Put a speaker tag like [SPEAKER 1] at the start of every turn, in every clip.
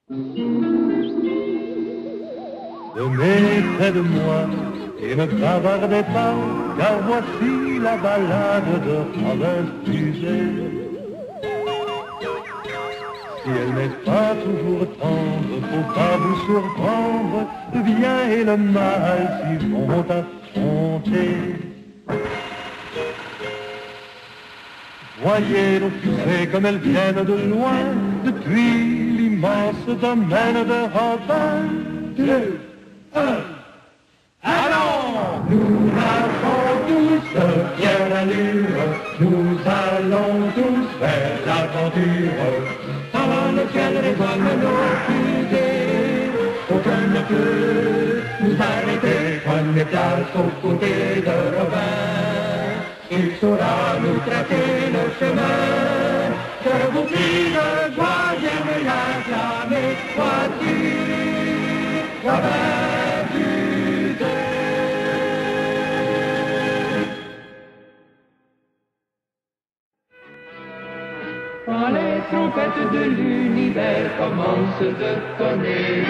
[SPEAKER 1] Venez près de moi et ne bavardez pas, car voici la ballade de Robin Fuset. Si elle n'est pas toujours tendre, faut pas vous surprendre, le bien et le mal s'y vont affronter. Voyez nos fusées comme elles viennent de loin, depuis l'immense domaine de Robin. 2, 1, allons! Nous avons tous bien l'allure, nous allons tous vers l'aventure. Dans le ciel résonnent nos fusées, aucun ne peut nous arrêter, prenez place aux côtés de Robin. Il saura nous tracer le chemin, que vous prie de joie, j'aime l'acclamer, voici Robin Fuset. Quand les trompettes de l'univers commencent de tonner,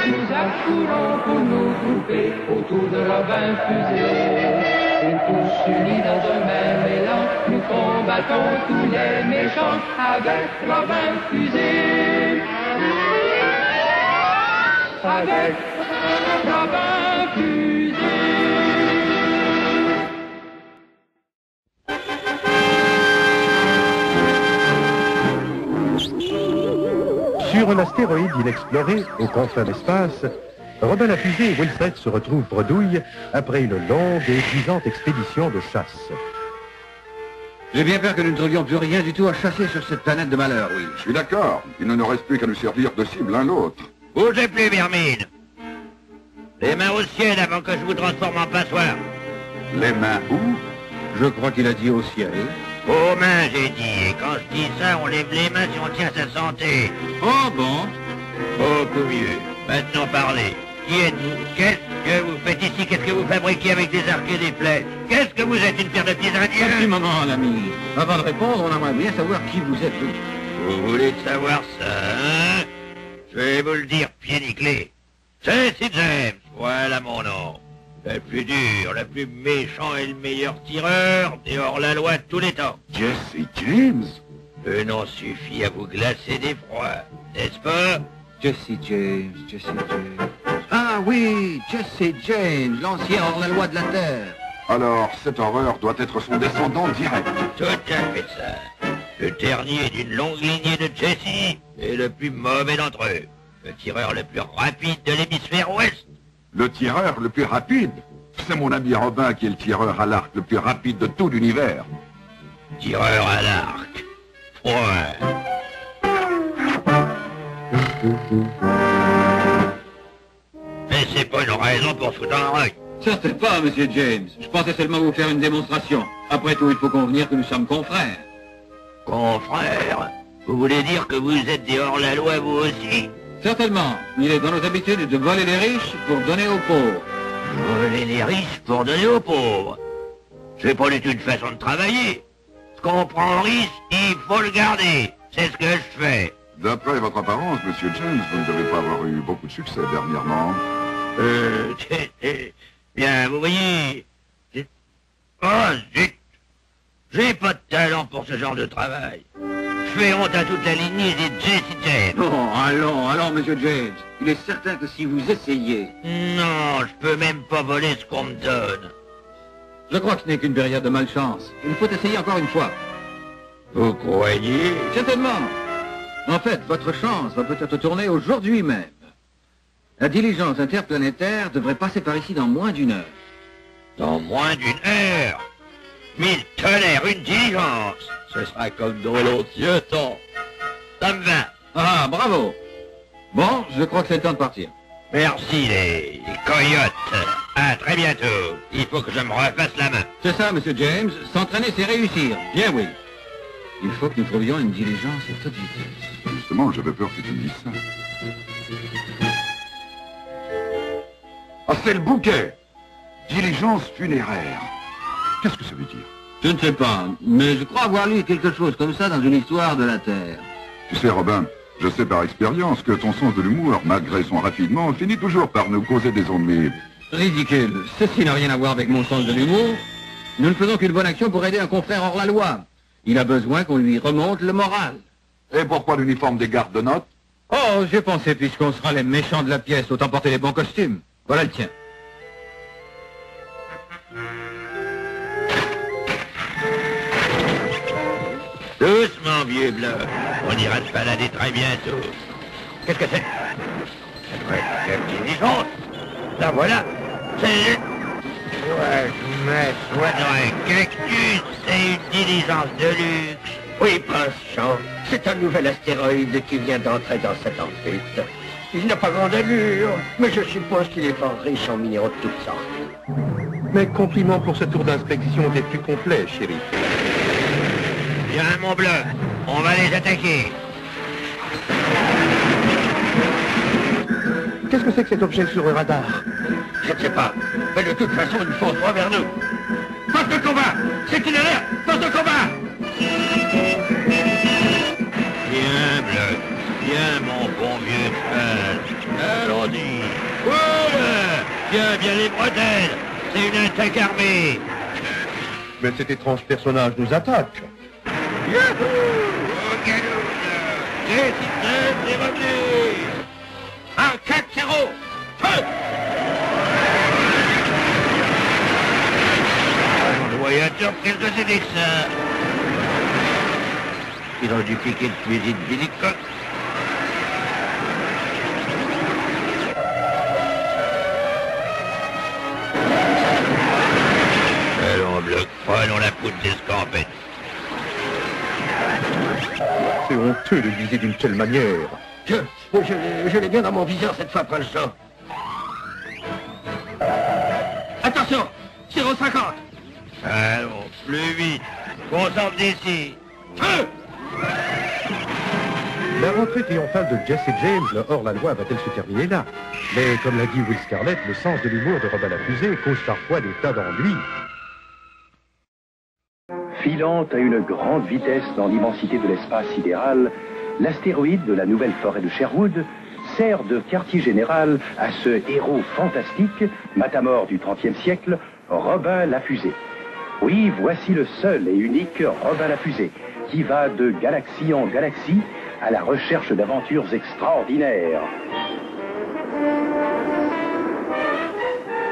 [SPEAKER 1] nous accourons pour nous grouper autour de Robin Fuset. Et tous unis dans un même élan, nous combattons tous les méchants avec Robin Fuset. Avec Robin Fuset.
[SPEAKER 2] Sur un astéroïde inexploré, aux confins d'espace, Robin la Fusée et Will Smith se retrouvent bredouilles après une longue et épuisante expédition de chasse.
[SPEAKER 3] J'ai bien peur que nous ne trouvions plus rien du tout à chasser sur cette planète de malheur, Will.
[SPEAKER 4] Je suis d'accord. Il ne nous reste plus qu'à nous servir de cible l'un l'autre.
[SPEAKER 5] Bougez plus, Vermine. Les mains au ciel avant que je vous transforme en passoire.
[SPEAKER 4] Les mains où?
[SPEAKER 3] Je crois qu'il a dit au ciel.
[SPEAKER 5] Aux mains, j'ai dit. Et quand je dis ça, on lève les mains si on tient sa santé.
[SPEAKER 3] Oh bon?
[SPEAKER 5] Beaucoup mieux. Maintenant, parlez. Qui êtes-vous? Qu'est-ce que vous faites ici? Qu'est-ce que vous fabriquez avec des arcs et des flèches? Qu'est-ce que vous êtes, une paire de petits
[SPEAKER 3] Un petit
[SPEAKER 5] indiens?
[SPEAKER 3] moment, l'ami. Avant de répondre, on aimerait bien savoir qui vous êtes, vous.
[SPEAKER 5] Vous voulez savoir ça, hein? Je vais vous le dire, pied nickelé. Jesse James, voilà mon nom. Le plus dur, le plus méchant et le meilleur tireur, et hors la loi de tous les temps.
[SPEAKER 4] Jesse James?
[SPEAKER 5] Le nom suffit à vous glacer d'effroi, n'est-ce pas?
[SPEAKER 3] Jesse James, Jesse James. Ah oui, Jesse James, l'ancien hors-la-loi de la Terre.
[SPEAKER 4] Alors, cette horreur doit être son descendant direct.
[SPEAKER 5] Tout à fait ça. Le dernier d'une longue lignée de Jesse est le plus mauvais d'entre eux. Le tireur le plus rapide de l'hémisphère ouest.
[SPEAKER 4] Le tireur le plus rapide? C'est mon ami Robin qui est le tireur à l'arc le plus rapide de tout l'univers.
[SPEAKER 5] Tireur à l'arc. Point. Mais c'est pas une raison pour foutre en route.
[SPEAKER 3] Certes pas, monsieur James. Je pensais seulement vous faire une démonstration. Après tout, il faut convenir que nous sommes confrères.
[SPEAKER 5] Confrère, vous voulez dire que vous êtes des hors-la-loi vous aussi?
[SPEAKER 3] Certainement. Il est dans nos habitudes de voler les riches pour donner aux pauvres.
[SPEAKER 5] Voler les riches pour donner aux pauvres. C'est pas du tout une façon de travailler. Ce qu'on prend en risque, il faut le garder. C'est ce que je fais.
[SPEAKER 4] D'après votre apparence, monsieur James, vous ne devez pas avoir eu beaucoup de succès dernièrement.
[SPEAKER 5] Bien, vous voyez... Oh, zut! J'ai pas de talent pour ce genre de travail. Je fais honte à toute la lignée des Jesse James.
[SPEAKER 3] Non, allons, monsieur James. Il est certain que si vous essayez...
[SPEAKER 5] Non, je peux même pas voler ce qu'on me donne.
[SPEAKER 3] Je crois que ce n'est qu'une période de malchance. Il faut essayer encore une fois.
[SPEAKER 5] Vous croyez?
[SPEAKER 3] Certainement. En fait, votre chance va peut-être tourner aujourd'hui même. La diligence interplanétaire devrait passer par ici dans moins d'une heure.
[SPEAKER 5] Dans moins d'une heure? Mille tonnerres, une diligence! Ce sera comme dans l'ancien temps. Ça me va.
[SPEAKER 3] Ah, bravo. Bon, je crois que c'est le temps de partir.
[SPEAKER 5] Merci les coyotes. À très bientôt. Il faut que je me refasse la main.
[SPEAKER 3] C'est ça, monsieur James. S'entraîner, c'est réussir. Bien oui. Il faut que nous trouvions une diligence à toute vitesse.
[SPEAKER 4] Justement, j'avais peur que tu me dises ça. Ah, c'est le bouquet! Diligence funéraire. Qu'est-ce que ça veut dire?
[SPEAKER 3] Je ne sais pas, mais je crois avoir lu quelque chose comme ça dans une histoire de la Terre.
[SPEAKER 4] Tu sais, Robin, Je sais par expérience que ton sens de l'humour, malgré son raffinement, finit toujours par nous causer des ennuis.
[SPEAKER 3] Ridicule. Ceci n'a rien à voir avec mon sens de l'humour. Nous ne faisons qu'une bonne action pour aider un confrère hors la loi. Il a besoin qu'on lui remonte le moral.
[SPEAKER 4] Et pourquoi l'uniforme des gardes de notes?
[SPEAKER 3] Oh, j'ai pensé, puisqu'on sera les méchants de la pièce, autant porter les bons costumes. Voilà le tien.
[SPEAKER 5] Doucement, vieux bleu. On ira se balader très bientôt. Qu'est-ce que c'est? Ça doit être la diligence. La voilà. C'est... Ouais, je me sois dans un cactus. C'est une diligence de luxe.
[SPEAKER 6] Oui, Prince Jean, c'est un nouvel astéroïde qui vient d'entrer dans cette orbite. Il n'a pas grande allure, mais je suppose qu'il est fort riche en minéraux de toutes sortes.
[SPEAKER 2] Mes compliments pour ce tour d'inspection des plus complets, chéri.
[SPEAKER 5] Bien, mon bleu. On va les attaquer.
[SPEAKER 2] Qu'est-ce que c'est que cet objet sur le radar?
[SPEAKER 6] Je ne sais pas, mais de toute façon, il fonce droit vers nous. Poste de combat! C'est une alerte! Poste de combat!
[SPEAKER 5] Bien, bleu. Bien, mon bon vieux cheval. Allons-y. Voilà. Bien les bretelles. C'est une attaque armée.
[SPEAKER 2] Mais cet étrange personnage nous attaque.
[SPEAKER 5] Youhou! Au galop, c'est système, c'est revenu. 1-4-0. Feu! Le voyateur, qu'est-ce que c'était que ça? Ils ont dû piquer de fusil de Billycock. Allons, bloc, prenons la poudre d'escampette.
[SPEAKER 2] C'est honteux de viser d'une telle manière.
[SPEAKER 6] Je l'ai bien dans mon viseur cette fois, Prince Jean. Attention! 0,50!
[SPEAKER 5] Allons, plus vite. Qu'on sorte d'ici. Feu!
[SPEAKER 2] La rentrée triomphale de Jesse James, le hors-la-loi, va-t-elle se terminer là? Mais comme l'a dit Will Scarlett, le sens de l'humour de Robin la Fusée cause parfois des tas d'ennuis.
[SPEAKER 7] Filant à une grande vitesse dans l'immensité de l'espace sidéral, l'astéroïde de la nouvelle forêt de Sherwood sert de quartier général à ce héros fantastique, matamor du XXe siècle, Robin la Fusée. Oui, voici le seul et unique Robin la Fusée, qui va de galaxie en galaxie à la recherche d'aventures extraordinaires.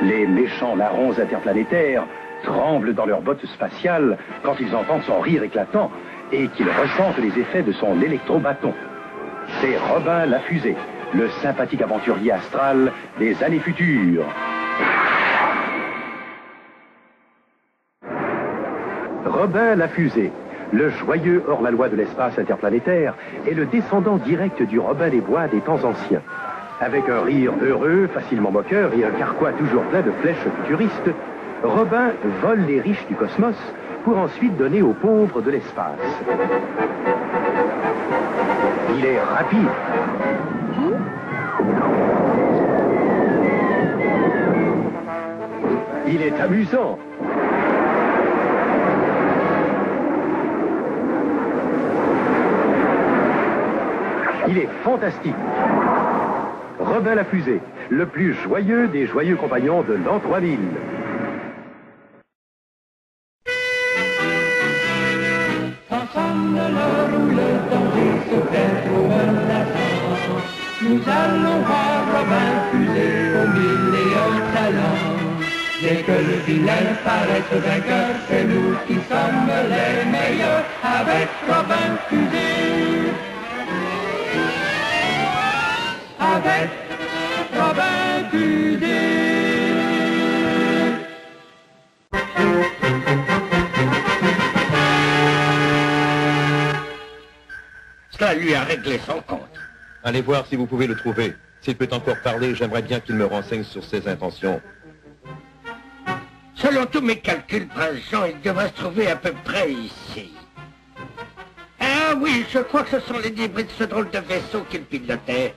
[SPEAKER 7] Les méchants larrons interplanétaires tremblent dans leurs bottes spatiales quand ils entendent son rire éclatant et qu'ils ressentent les effets de son électrobâton. C'est Robin la Fusée, le sympathique aventurier astral des années futures. Robin la Fusée, le joyeux hors-la-loi de l'espace interplanétaire, est le descendant direct du Robin des Bois des temps anciens. Avec un rire heureux, facilement moqueur et un carquois toujours plein de flèches futuristes, Robin vole les riches du cosmos pour ensuite donner aux pauvres de l'espace. Il est rapide. Il est amusant. Il est fantastique. Robin la Fusée, le plus joyeux des joyeux compagnons de l'an 3000.
[SPEAKER 1] Quand sonne l'heure où le danger se fait trop menaçant, nous allons voir Robin Fusée aux mille et un talents. Dès que le vilain paraît vainqueur, c'est nous qui sommes les meilleurs avec Robin Fusée. Avec Robin Fusée.
[SPEAKER 6] Cela lui a réglé son compte.
[SPEAKER 2] Allez voir si vous pouvez le trouver. S'il peut encore parler, j'aimerais bien qu'il me renseigne sur ses intentions.
[SPEAKER 6] Selon tous mes calculs, Prince Jean, il devrait se trouver à peu près ici. Ah oui, je crois que ce sont les débris de ce drôle de vaisseau qu'il pilotait.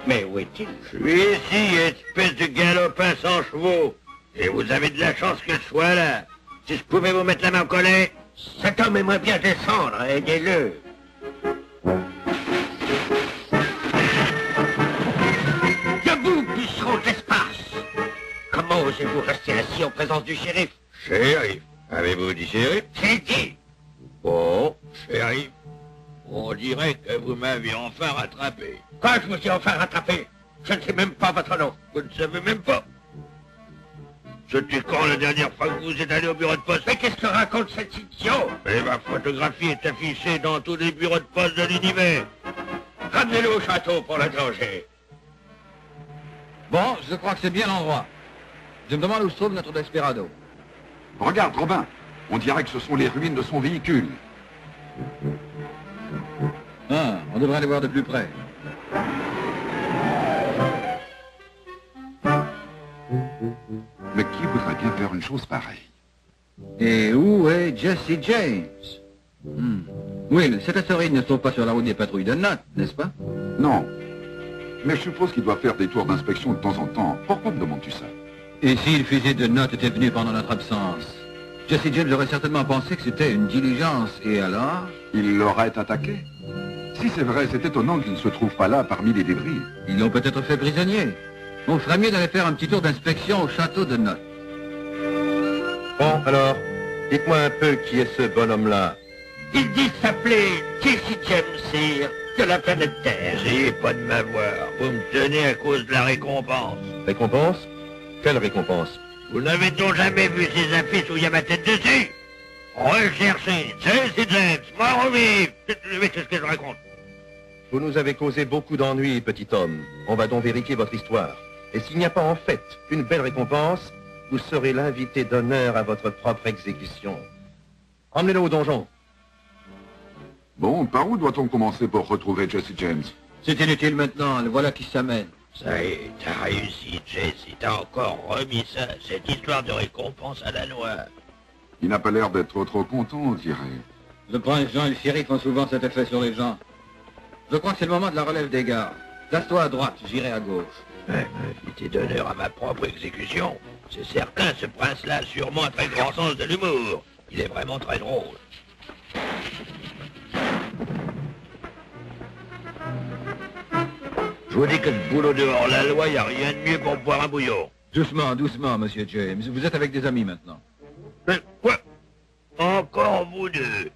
[SPEAKER 6] Mais où est-il?
[SPEAKER 5] Je suis ici, espèce de galopin sans chevaux. Et vous avez de la chance que je sois là. Si je pouvais vous mettre la main au collet.
[SPEAKER 6] Cet homme aimerait bien descendre, aidez-le. osez-vous rester assis en présence du shérif?
[SPEAKER 5] Shérif? Avez-vous dit shérif?
[SPEAKER 6] J'ai dit.
[SPEAKER 5] Bon, shérif, on dirait que vous m'avez enfin rattrapé.
[SPEAKER 6] Quoi, je me suis enfin rattrapé? Je ne sais même pas votre nom.
[SPEAKER 5] Vous ne savez même pas? C'était quand la dernière fois que vous êtes allé au bureau de poste?
[SPEAKER 6] Mais qu'est-ce que raconte cet idiot?
[SPEAKER 5] Et ma photographie est affichée dans tous les bureaux de poste de l'univers.
[SPEAKER 6] Ramenez-le au château pour l'interroger.
[SPEAKER 3] Bon, je crois que c'est bien l'endroit. Je me demande où se trouve notre Desperado.
[SPEAKER 4] Regarde, Robin. On dirait que ce sont les ruines de son véhicule.
[SPEAKER 3] Ah, on devrait aller voir de plus près.
[SPEAKER 4] Mais qui voudrait bien faire une chose pareille?
[SPEAKER 3] Et où est Jesse James? Will, cet astéroïde ne se trouve pas sur la route des patrouilles de notes, n'est-ce pas?
[SPEAKER 4] Non. Mais je suppose qu'il doit faire des tours d'inspection de temps en temps. Pourquoi me demandes-tu ça?
[SPEAKER 3] Et si le fusil de notes était venu pendant notre absence? Jesse James aurait certainement pensé que c'était une diligence, et alors?
[SPEAKER 4] Il l'aurait attaqué? Si c'est vrai, c'est étonnant qu'il ne se trouve pas là parmi les débris.
[SPEAKER 3] Ils l'ont peut-être fait prisonnier. On ferait mieux d'aller faire un petit tour d'inspection au château de Notes.
[SPEAKER 2] Bon, alors, dites-moi un peu qui est ce bonhomme-là.
[SPEAKER 6] Il dit s'appeler Jesse James, sire, de la planète Terre.
[SPEAKER 5] Essayez pas de m'avoir. Vous me tenez à cause de la récompense.
[SPEAKER 2] Récompense? Quelle récompense?
[SPEAKER 5] Vous n'avez-on jamais vu ces affiches où il y a ma tête dessus? Recherchez Jesse James, mort ou vif. C'est ce que je raconte.
[SPEAKER 2] Vous nous avez causé beaucoup d'ennuis, petit homme. On va donc vérifier votre histoire. Et s'il n'y a pas en fait une belle récompense, vous serez l'invité d'honneur à votre propre exécution. Emmenez-le au donjon.
[SPEAKER 4] Bon, par où doit-on commencer pour retrouver Jesse James?
[SPEAKER 3] C'est inutile maintenant, le voilà qui s'amène.
[SPEAKER 5] Ça y est, t'as réussi, Jesse. T'as encore remis ça, cette histoire de récompense à la loi.
[SPEAKER 4] Il n'a pas l'air d'être trop content, on dirait.
[SPEAKER 3] Le prince Jean et le shérif ont souvent cet effet sur les gens. Je crois que c'est le moment de la relève des gardes. Place-toi à droite, j'irai à gauche.
[SPEAKER 5] Invité d'honneur à ma propre exécution. C'est certain, ce prince-là a sûrement un très grand sens de l'humour. Il est vraiment très drôle. Je vous dis que ce boulot dehors la loi, il n'y a rien de mieux pour boire un bouillon.
[SPEAKER 3] Doucement, doucement, monsieur James. Vous êtes avec des amis maintenant.
[SPEAKER 5] Mais quoi? Encore vous deux?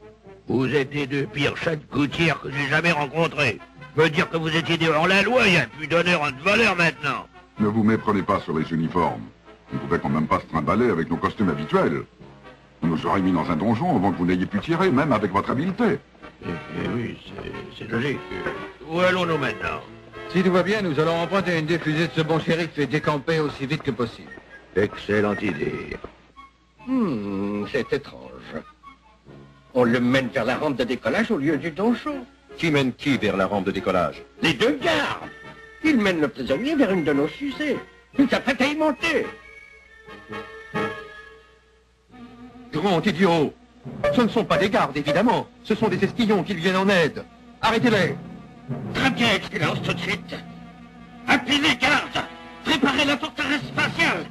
[SPEAKER 5] Vous êtes les deux pires chats de gouttière que j'ai jamais rencontrés. Me dire que vous étiez dehors la loi, il n'y a plus d'honneur en de valeur maintenant.
[SPEAKER 4] Ne vous méprenez pas sur les uniformes. On ne pouvait quand même pas se trimballer avec nos costumes habituels. On nous aurait mis dans un donjon avant que vous n'ayez pu tirer, même avec votre habileté.
[SPEAKER 5] Eh oui, c'est logique. Où allons-nous maintenant?
[SPEAKER 3] Si tout va bien, nous allons emprunter une des fusées de ce bon shérif et décamper aussi vite que possible.
[SPEAKER 5] Excellente idée.
[SPEAKER 6] C'est étrange. On le mène vers la rampe de décollage au lieu du donjon.
[SPEAKER 2] Qui mène qui vers la rampe de décollage?
[SPEAKER 6] Les deux gardes. Ils mènent le prisonnier vers une de nos fusées. Il s'apprête à y monter.
[SPEAKER 2] Grand idiot! Ce ne sont pas des gardes, évidemment. Ce sont des esquillons qui viennent en aide. Arrêtez-les!
[SPEAKER 6] Très bien, Excellence, tout de suite. Appelez les gardes. Préparez la forteresse spatiale.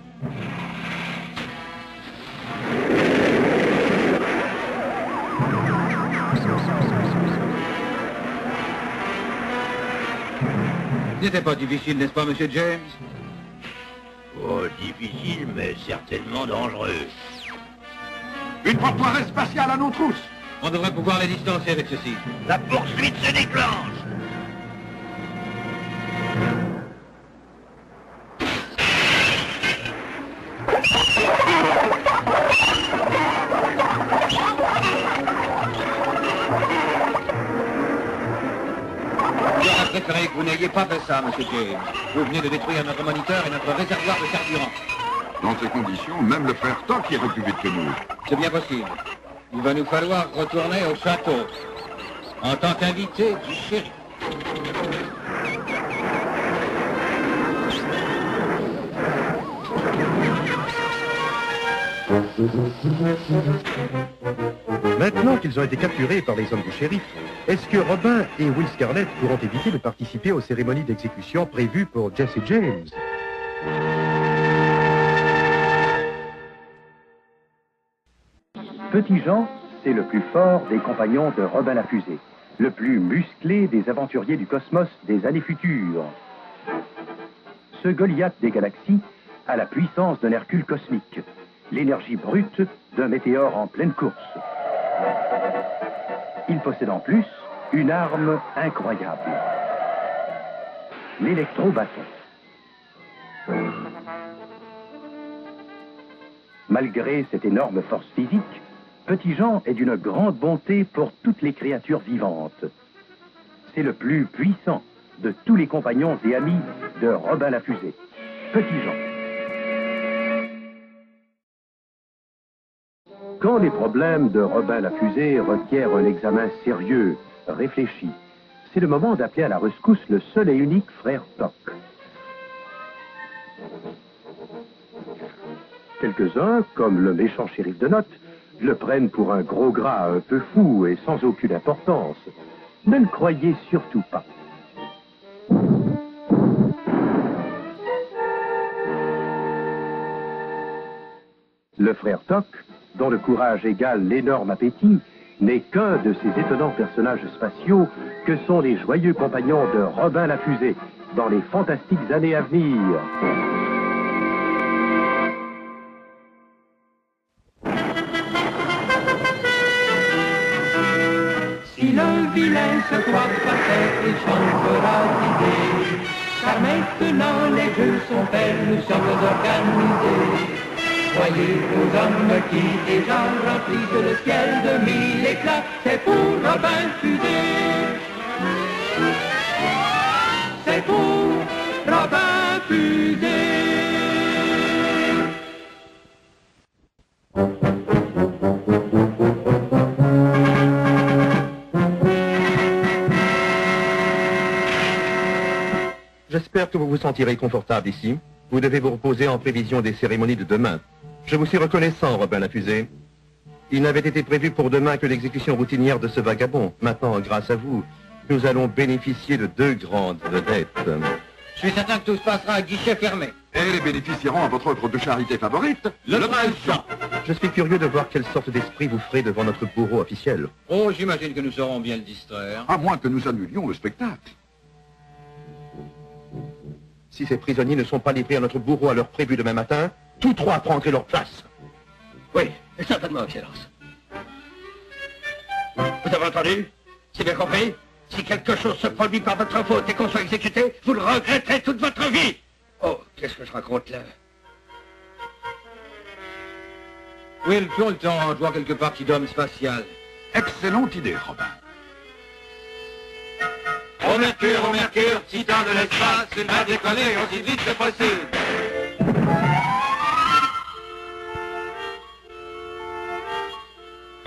[SPEAKER 3] N'était pas difficile, n'est-ce pas, monsieur James?
[SPEAKER 5] Oh, difficile, mais certainement dangereux.
[SPEAKER 4] Une forteresse spatiale à nos trousses!
[SPEAKER 3] On devrait pouvoir les distancer avec ceci.
[SPEAKER 5] La poursuite se déclenche.
[SPEAKER 3] J'aurais préféré que vous n'ayez pas fait ça, monsieur James. Vous venez de détruire notre moniteur et notre réservoir de carburant.
[SPEAKER 4] Dans ces conditions, même le frère Toc irait plus vite que nous.
[SPEAKER 3] C'est bien possible. Il va nous falloir retourner au château. En tant qu'invité du shérif.
[SPEAKER 2] Maintenant qu'ils ont été capturés par les hommes du shérif, est-ce que Robin et Will Scarlet pourront éviter de participer aux cérémonies d'exécution prévues pour Jesse James? Petit Jean, c'est le plus fort des compagnons de Robin la Fusée, le plus musclé des aventuriers du cosmos des années futures. Ce Goliath des galaxies
[SPEAKER 7] à la puissance d'un Hercule cosmique, l'énergie brute d'un météore en pleine course. Il possède en plus une arme incroyable, l'électrobâton. Malgré cette énorme force physique, Petit Jean est d'une grande bonté pour toutes les créatures vivantes. C'est le plus puissant de tous les compagnons et amis de Robin la Fusée, Petit Jean. Quand les problèmes de Robin la Fusée requièrent un examen sérieux, réfléchi, c'est le moment d'appeler à la rescousse le seul et unique frère Toc. Quelques-uns, comme le méchant shérif de Note, le prennent pour un gros gras un peu fou et sans aucune importance. Ne le croyez surtout pas. Le frère Toc, dont le courage égale l'énorme appétit, n'est qu'un de ces étonnants personnages spatiaux que sont les joyeux compagnons de Robin la Fusée dans les fantastiques années à venir.
[SPEAKER 1] Si le vilain se croit parfait, il changera d'idée. Car maintenant les jeux sont faits, nous sommes organisés. Voyez aux hommes qui déjà remplissent le ciel de mille éclats, c'est pour Robin Fusée. C'est pour Robin Fusée.
[SPEAKER 2] J'espère que vous vous sentirez confortable ici. Vous devez vous reposer en prévision des cérémonies de demain. Je vous suis reconnaissant, Robin la Fusée. Il n'avait été prévu pour demain que l'exécution routinière de ce vagabond. Maintenant, grâce à vous, nous allons bénéficier de deux grandes vedettes.
[SPEAKER 3] Je suis certain que tout se passera à guichet fermé.
[SPEAKER 4] Et les bénéficieront à votre œuvre de charité favorite,
[SPEAKER 3] Le prince Jean.
[SPEAKER 2] Je suis curieux de voir quelle sorte d'esprit vous ferez devant notre bourreau officiel.
[SPEAKER 3] Oh, j'imagine que nous saurons bien le distraire.
[SPEAKER 4] à moins que nous annulions le spectacle.
[SPEAKER 2] Si ces prisonniers ne sont pas livrés à notre bourreau à l'heure prévue demain matin, tous trois prendraient leur place.
[SPEAKER 6] Oui, certainement, Excellence. Vous avez entendu? C'est bien compris? Si quelque chose se produit par votre faute et qu'on soit exécuté, vous le regretterez toute votre vie. Oh, qu'est-ce que je raconte là?
[SPEAKER 3] Will, tout le temps, je vois quelque partie d'homme spatial.
[SPEAKER 4] Excellente idée, Robin.
[SPEAKER 3] Au Mercure, titan de l'espace, il va décoller aussi vite que possible.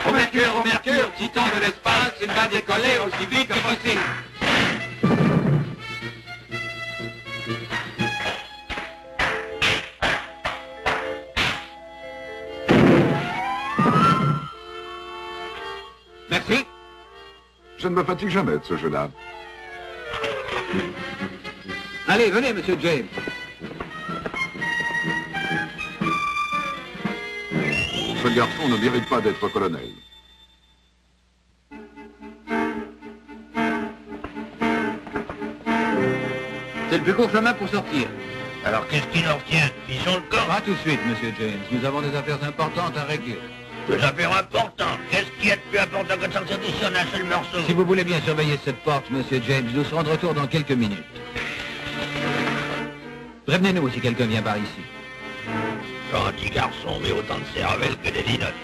[SPEAKER 3] Au Mercure, titan de l'espace, il va décoller aussi vite que possible. Merci.
[SPEAKER 4] Je ne me fatigue jamais de ce jeu-là.
[SPEAKER 3] Allez, venez, monsieur James.
[SPEAKER 4] Ce garçon ne mérite pas d'être colonel.
[SPEAKER 3] C'est le plus court chemin pour sortir.
[SPEAKER 5] Alors qu'est-ce qui nous retient? Ils ont le corps.
[SPEAKER 3] Pas tout de suite, monsieur James. Nous avons des affaires importantes à régler.
[SPEAKER 5] Des affaires importantes. Qu'est-ce qu'il y a de plus important que de sortir d'ici en un seul morceau?
[SPEAKER 3] Si vous voulez bien surveiller cette porte, monsieur James, nous serons de retour dans quelques minutes. Prévenez-nous si quelqu'un vient par ici.
[SPEAKER 5] Gentil garçon, mais autant de cervelle que des linottes.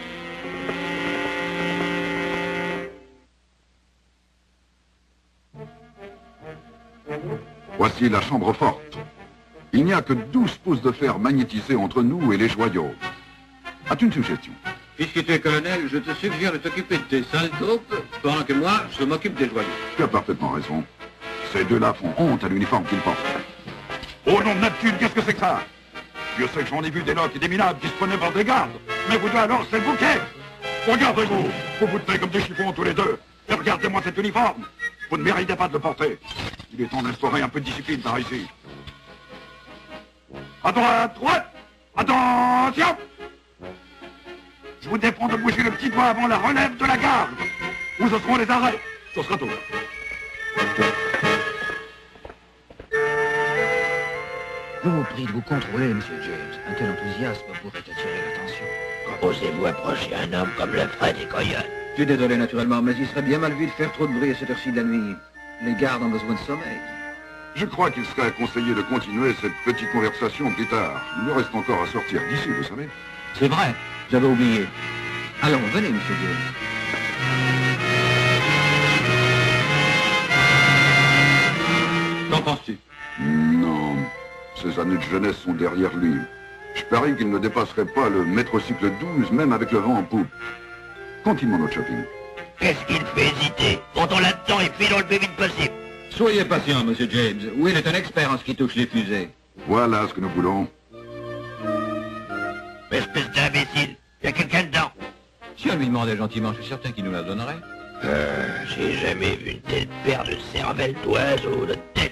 [SPEAKER 4] Voici la chambre forte. Il n'y a que 12 pouces de fer magnétisés entre nous et les joyaux. As-tu une suggestion?
[SPEAKER 3] Puisque tu es colonel, je te suggère de t'occuper de tes sales troupes, pendant que moi, je m'occupe des joyaux.
[SPEAKER 4] Tu as parfaitement raison. Ces deux-là font honte à l'uniforme qu'ils portent. Au nom de Neptune, qu'est-ce que c'est que ça? Je sais que j'en ai vu des loques et des minables qui se prenaient par des gardes. Mais vous deux alors, c'est le bouquet. Regardez-vous, vous vous tenez comme des chiffons tous les deux. Et regardez-moi cet uniforme. Vous ne méritez pas de le porter. Il est temps d'instaurer un peu de discipline par ici. À droite. Attention. Je vous défends de bouger le petit doigt avant la relève de la garde. Ou ce seront les arrêts. Ce sera tout.
[SPEAKER 3] Je vous prie de vous contrôler, Monsieur James. Un tel enthousiasme pourrait attirer l'attention.
[SPEAKER 5] Osez-vous approcher un homme comme le frère des coyotes?
[SPEAKER 3] Je suis désolé, naturellement, mais il serait bien mal vu de faire trop de bruit à cette heure-ci de la nuit. Les gardes ont besoin de sommeil.
[SPEAKER 4] Je crois qu'il serait conseillé de continuer cette petite conversation plus tard. Il nous reste encore à sortir d'ici, vous savez.
[SPEAKER 3] C'est vrai, j'avais oublié. Allons, venez, Monsieur James. Qu'en penses-tu?
[SPEAKER 4] Non, ses années de jeunesse sont derrière lui. Je parie qu'il ne dépasserait pas le mètre-cycle 12, même avec le vent en poupe. Continuons notre shopping.
[SPEAKER 5] Qu'est-ce qu'il fait hésiter? Montons là-dedans et filons le plus vite possible.
[SPEAKER 3] Soyez patient, Monsieur James. Will est un expert en ce qui touche les fusées.
[SPEAKER 4] Voilà ce que nous voulons.
[SPEAKER 5] Espèce d'imbécile, y a quelqu'un dedans.
[SPEAKER 3] Si on lui demandait gentiment, je suis certain qu'il nous la donnerait.
[SPEAKER 5] J'ai jamais vu une telle paire de cervelles d'oiseaux, de tête.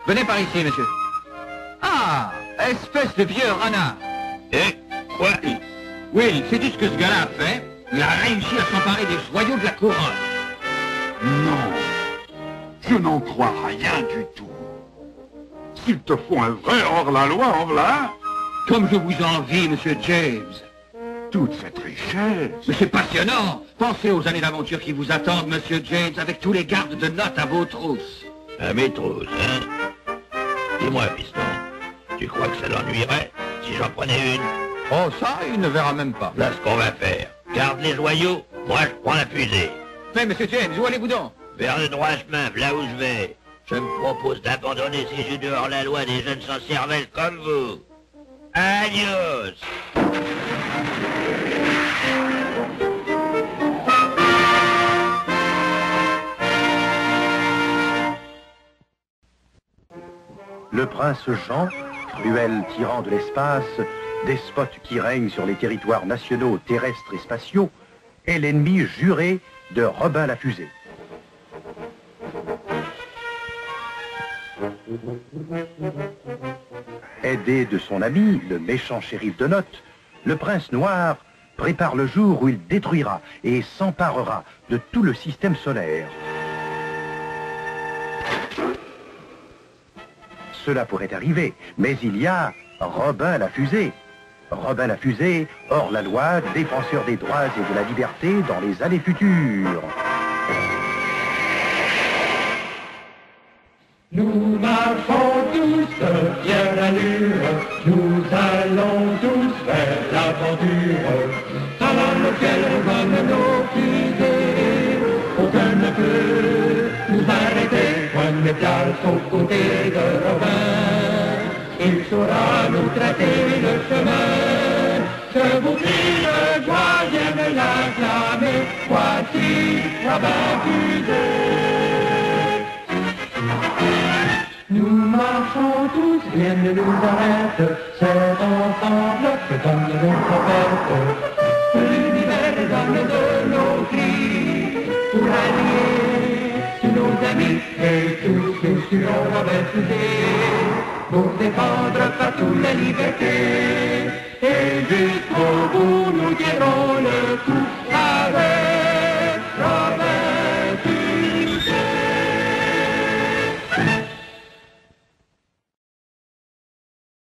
[SPEAKER 3] Venez par ici, monsieur. Ah, espèce de vieux renard.
[SPEAKER 5] Quoi?
[SPEAKER 3] Oui, sais-tu ce que ce gars-là a fait? Il a réussi à s'emparer des joyaux de la couronne.
[SPEAKER 4] Non, je n'en crois rien du tout. S'il te faut un vrai hors-la-loi, en voilà.
[SPEAKER 3] Comme je vous envie, Monsieur James.
[SPEAKER 4] Toute cette richesse.
[SPEAKER 3] Mais c'est passionnant. Pensez aux années d'aventure qui vous attendent, Monsieur James, avec tous les gardes de notes à vos trousses.
[SPEAKER 5] À mes trousses, hein? Dis-moi, piston, tu crois que ça l'ennuierait si j'en prenais une?
[SPEAKER 3] Oh, ça, il ne verra même pas.
[SPEAKER 5] Là, ce qu'on va faire, garde les joyaux, moi je prends la fusée.
[SPEAKER 3] Mais, Monsieur James, où allez-vous donc?
[SPEAKER 5] Vers le droit chemin, là où je vais. Je me propose d'abandonner ces jeux de hors-la-loi des jeunes sans cervelle comme vous. Adios!
[SPEAKER 7] Le prince Jean, cruel tyran de l'espace, despote qui règne sur les territoires nationaux, terrestres et spatiaux, est l'ennemi juré de Robin la Fusée. Aidé de son ami, le méchant shérif de Note, le prince noir prépare le jour où il détruira et s'emparera de tout le système solaire. Cela pourrait arriver, mais il y a Robin la Fusée. Robin la Fusée, hors la loi, défenseur des droits et de la liberté dans les années futures.
[SPEAKER 1] Nous marchons tous bien d'allure, nous allons tous vers l'aventure. Avant le ciel résonnent nos fusées, aucun ne peut nous arrêter, point de métal aux côtés de Robin. Il saura nous tracer le chemin, je vous crie de joie, vienne l'acclamer, voici Robin Fusée. Nous marchons tous, rien ne nous arrête, c'est ensemble que donne notre fête. L'univers donne de nos cris, pour allier tous nos amis, et tous nous suivons Robin Fusée, pour défendre partout la liberté, et jusqu'au bout nous dirons le coup.